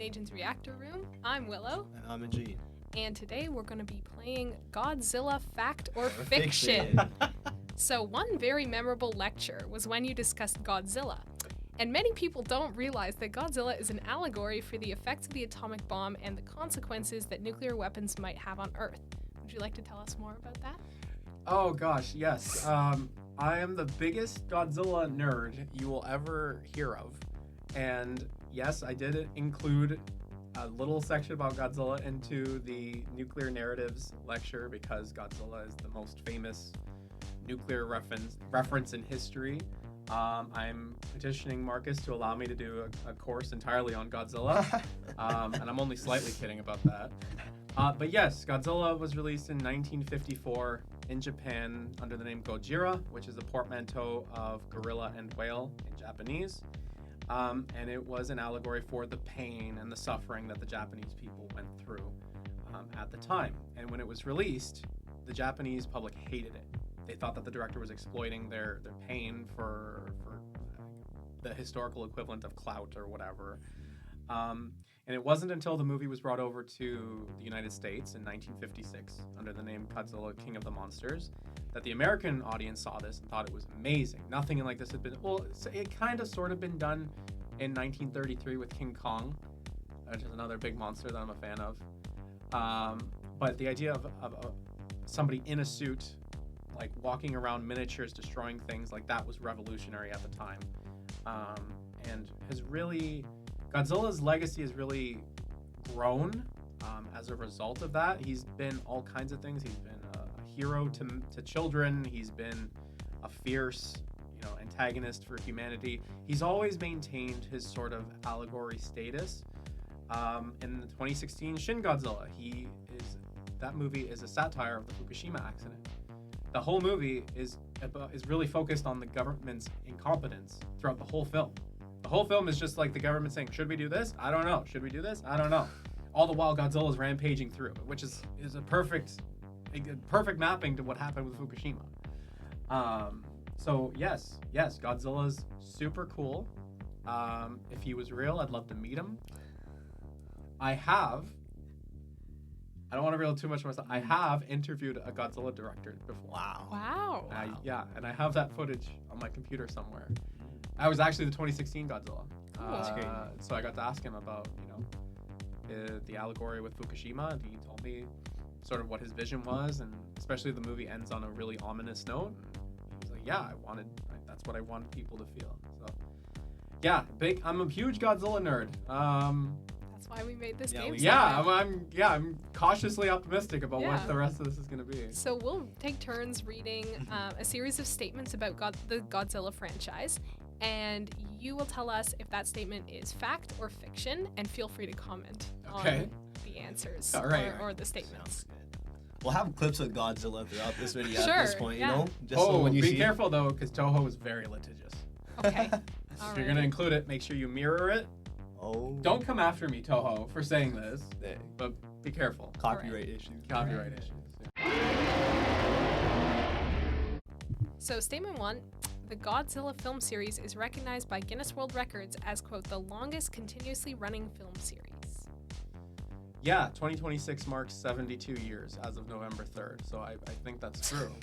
Agent's Reactor Room. I'm Willow. And I'm Ajeen. And today we're going to be playing Godzilla Fact or Fiction. So one very memorable lecture was when you discussed Godzilla. And many people don't realize that Godzilla is an allegory for the effects of the atomic bomb and the consequences that nuclear weapons might have on Earth. Would you like to tell us more about that? Oh gosh, yes. I am the biggest Godzilla nerd you will ever hear of. And yes, I did include a little section about Godzilla into the nuclear narratives lecture because Godzilla is the most famous nuclear reference in history. I'm petitioning Marcus to allow me to do a course entirely on Godzilla, and I'm only slightly kidding about that. But yes, Godzilla was released in 1954 in Japan under the name Gojira, which is a portmanteau of gorilla and whale in Japanese. And it was an allegory for the pain and the suffering that the Japanese people went through at the time. And when it was released, the Japanese public hated it. They thought that the director was exploiting their pain for the historical equivalent of clout or whatever. And it wasn't until the movie was brought over to the United States in 1956 under the name Godzilla, King of the Monsters that the American audience saw this and thought it was amazing. Nothing like this had been, well, it kind of sort of been done in 1933 with King Kong, which is another big monster that I'm a fan of. But the idea of somebody in a suit, like walking around miniatures, destroying things, like that was revolutionary at the time. And has really, Godzilla's legacy has really grown as a result of that. He's been all kinds of things. He's been a hero to children. He's been a fierce, antagonist for humanity. He's always maintained his sort of allegory status. In the 2016 Shin Godzilla, that movie is a satire of the Fukushima accident. The whole movie is really focused on the government's incompetence throughout the whole film. The whole film is just like the government saying, should we do this? I don't know. Should we do this? I don't know. All the while Godzilla's rampaging through, which is a perfect mapping to what happened with Fukushima. So yes, Godzilla's super cool. If he was real, I'd love to meet him. I don't want to reveal too much of myself. I have interviewed a Godzilla director before. Wow. And I have that footage on my computer somewhere. I was actually the 2016 Godzilla. That's great. So I got to ask him about, the allegory with Fukushima, and he told me sort of what his vision was, and especially the movie ends on a really ominous note. And he was like, that's what I wanted people to feel. So, yeah, I'm a huge Godzilla nerd. That's why we made this game. I'm cautiously optimistic about what the rest of this is going to be. So we'll take turns reading a series of statements about the Godzilla franchise, and you will tell us if that statement is fact or fiction, and feel free to comment on the answers or the statements. We'll have clips of Godzilla throughout this video Sure, at this point, Just Oh, so when you be see careful though, because Toho is very litigious. Okay. If you're going to include it, make sure you mirror it. Oh. Don't come after me, Toho, for saying this, but be careful. Copyright issues. Copyright issues. So statement 1, the Godzilla film series is recognized by Guinness World Records as, quote, the longest continuously running film series. Yeah, 2026 marks 72 years as of November 3rd, so I think that's true.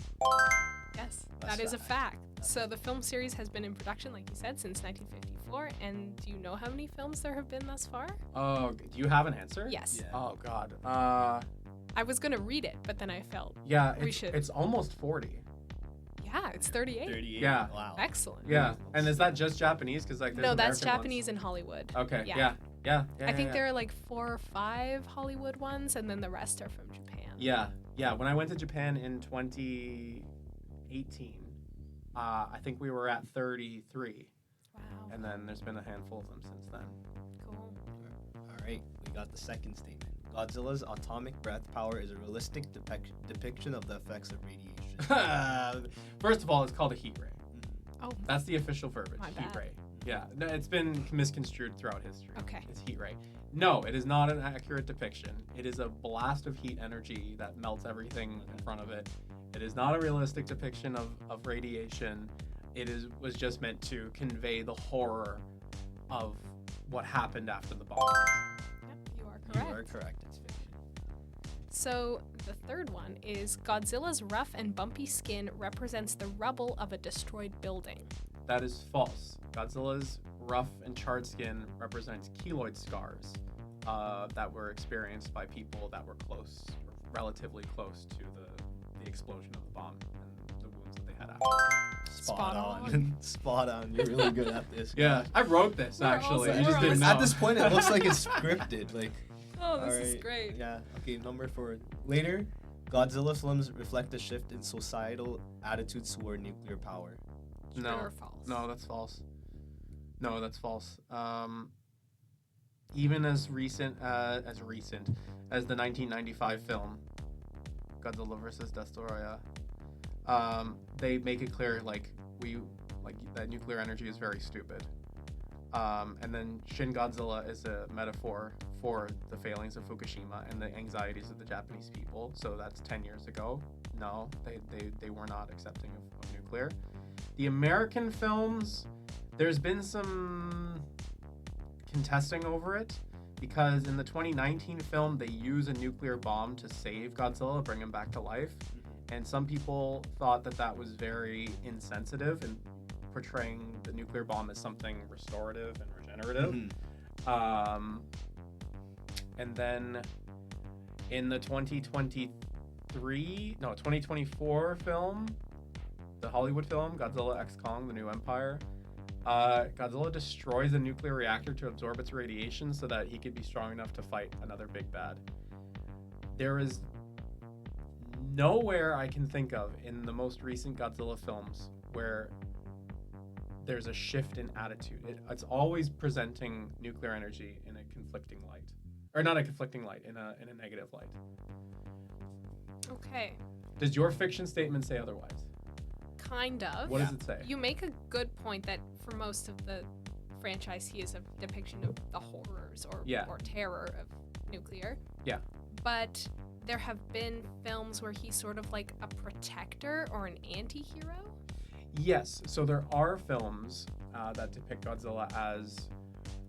Yes, That's that is a fact. fact. So the film series has been in production, like you said, since 1954. And do you know how many films there have been thus far? Oh, do you have an answer? Yes. Yeah. Oh, God. I was going to read it, but then I felt, It's almost 40. yeah, it's 38. 38. Yeah. Wow. Excellent. Yeah, and is that just Japanese? Because there's No, that's American Japanese ones. and Hollywood. Okay. Yeah. Yeah. I think there are like 4 or 5 Hollywood ones, and then the rest are from Japan. Yeah. When I went to Japan in 2018, I think we were at 33. Wow. And then there's been a handful of them since then. Cool. All right, we got the second statement. Godzilla's atomic breath power is a realistic depiction of the effects of radiation. First of all, it's called a heat ray. Oh, That's the official verbiage. My Heat bad. ray. Yeah, no, it's been misconstrued throughout history. Okay. It's heat ray. No, it is not an accurate depiction. It is a blast of heat energy that melts everything in front of it. It is not a realistic depiction of radiation. It was just meant to convey the horror of what happened after the bomb. You are correct. It's fiction. So the third one is Godzilla's rough and bumpy skin represents the rubble of a destroyed building. That is false. Godzilla's rough and charred skin represents keloid scars that were experienced by people that were close, or relatively close to the explosion of the bomb and the wounds that they had after. Spot on. Spot on. You're really good at this. Yeah, I wrote this actually. You just didn't know. At this point, it looks like it's scripted. Like. Oh, this is great. Yeah. Okay. Number 4. Later, Godzilla films reflect a shift in societal attitudes toward nuclear power. True or false? No, that's false. No, that's false. Even as recent as the 1995 film Godzilla vs. Destroyer, they make it clear that nuclear energy is very stupid. And then Shin Godzilla is a metaphor for the failings of Fukushima and the anxieties of the Japanese people. So that's 10 years ago. No, they were not accepting of nuclear. The American films, there's been some contesting over it because in the 2019 film, they use a nuclear bomb to save Godzilla, bring him back to life. And some people thought that was very insensitive and portraying the nuclear bomb as something restorative and regenerative. And then in the 2024 film, the Hollywood film, Godzilla x Kong, The New Empire, Godzilla destroys a nuclear reactor to absorb its radiation so that he could be strong enough to fight another big bad. There is nowhere I can think of in the most recent Godzilla films where there's a shift in attitude. It's always presenting nuclear energy in a conflicting light. Or not a conflicting light, in a negative light. Okay. Does your fiction statement say otherwise? Kind of. What does it say? You make a good point that for most of the franchise, he is a depiction of the horrors or terror of nuclear. Yeah. But there have been films where he's sort of like a protector or an anti-hero. Yes. So there are films that depict Godzilla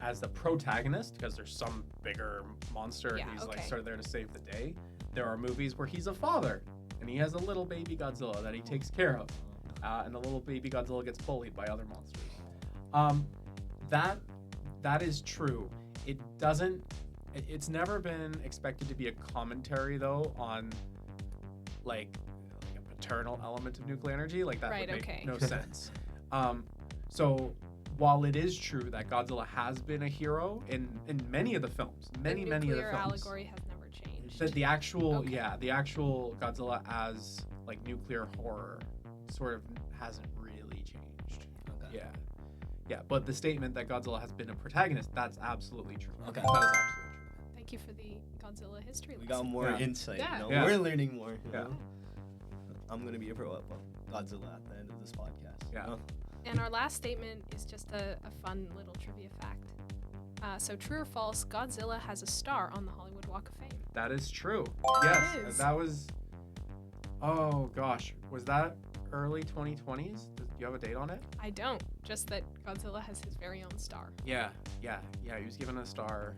as the protagonist because there's some bigger monster and he's like sort of there to save the day. There are movies where he's a father and he has a little baby Godzilla that he takes care of. And the little baby Godzilla gets bullied by other monsters. That is true. It's never been expected to be a commentary though on like a paternal element of nuclear energy. Like that would make no sense. So while it is true that Godzilla has been a hero in many of the films, many of the films. The nuclear allegory has never changed. The actual Godzilla as like nuclear horror sort of hasn't really changed. Okay. Yeah. But the statement that Godzilla has been a protagonist, that's absolutely true. Okay. That is absolutely true. Thank you for the Godzilla history lesson. We got more insight. Yeah. You know? We're learning more. You know? Yeah. I'm going to be a pro at Godzilla at the end of this podcast. Yeah. You know? And our last statement is just a fun little trivia fact. So true or false, Godzilla has a star on the Hollywood Walk of Fame. That is true. That Yes. is. That was... Oh, gosh. Was that early 2020s? Do you have a date on it? I don't. Just that Godzilla has his very own star. Yeah. He was given a star.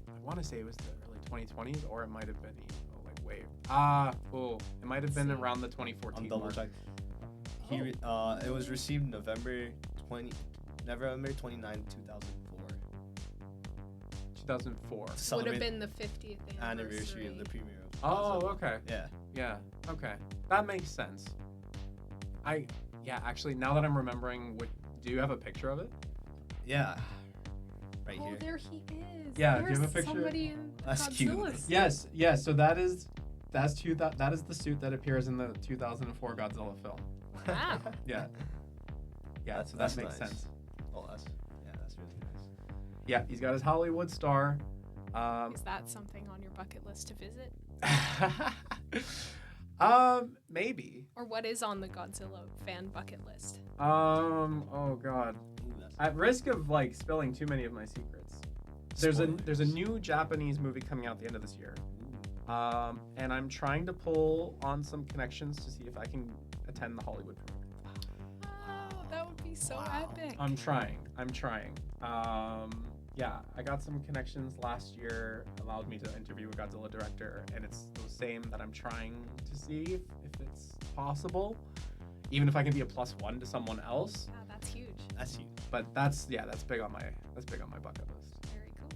I want to say it was the early 2020s, or it might have been it might have been around the 2014 I'm double mark. checking. It was received November 29, 2004. 2004. Would have been the 50th anniversary of the premiere of Oh, Godzilla. okay. Yeah. Okay. That makes sense. Actually, now that I'm remembering, do you have a picture of it? Yeah. Right here. Oh, there he is. Yeah, There's do you have a picture? Somebody in That's cute. Godzilla's. Yes. So that is the suit that appears in the 2004 Godzilla film. Wow. Yeah. So that makes sense. Oh, that's really nice. Yeah, he's got his Hollywood star. Is that something on your bucket list to visit? Maybe. Or what is on the Godzilla fan bucket list? Oh God. Ooh, At risk of like spilling too many of my secrets, there's a new Japanese movie coming out at the end of this year. And I'm trying to pull on some connections to see if I can attend the Hollywood premiere. Oh, that would be so epic. I'm trying. yeah, I got some connections last year, allowed me to interview a Godzilla director, and it's the same that I'm trying to see if it's possible, even if I can be a +1 to someone else. Wow, that's huge. That's you. But that's big on my bucket list. Very cool.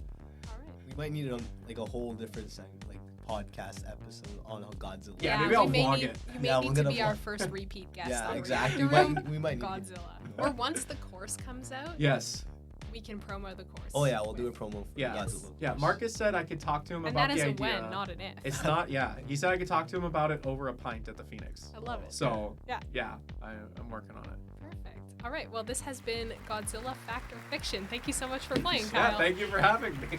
All right. We might need like a whole different like podcast episode on Godzilla. Yeah, maybe I'll we may vlog need, it. You may Yeah, need we're to gonna be our vlog. first repeat guest Yeah, on exactly. Reactor Room, We might need Godzilla. Or once the course comes out, Yes. we can promo the course. Oh yeah, we'll do a promo for Yeah. Godzilla. Yeah, Marcus said I could talk to him And about that is the a idea. when, not an if. It's not, yeah. He said I could talk to him about it over a pint at the Phoenix. I love it. So, Yeah. I'm working on it. Perfect. All right. Well, this has been Godzilla Fact or Fiction. Thank you so much for playing, Kyle. Yeah, thank you for having me.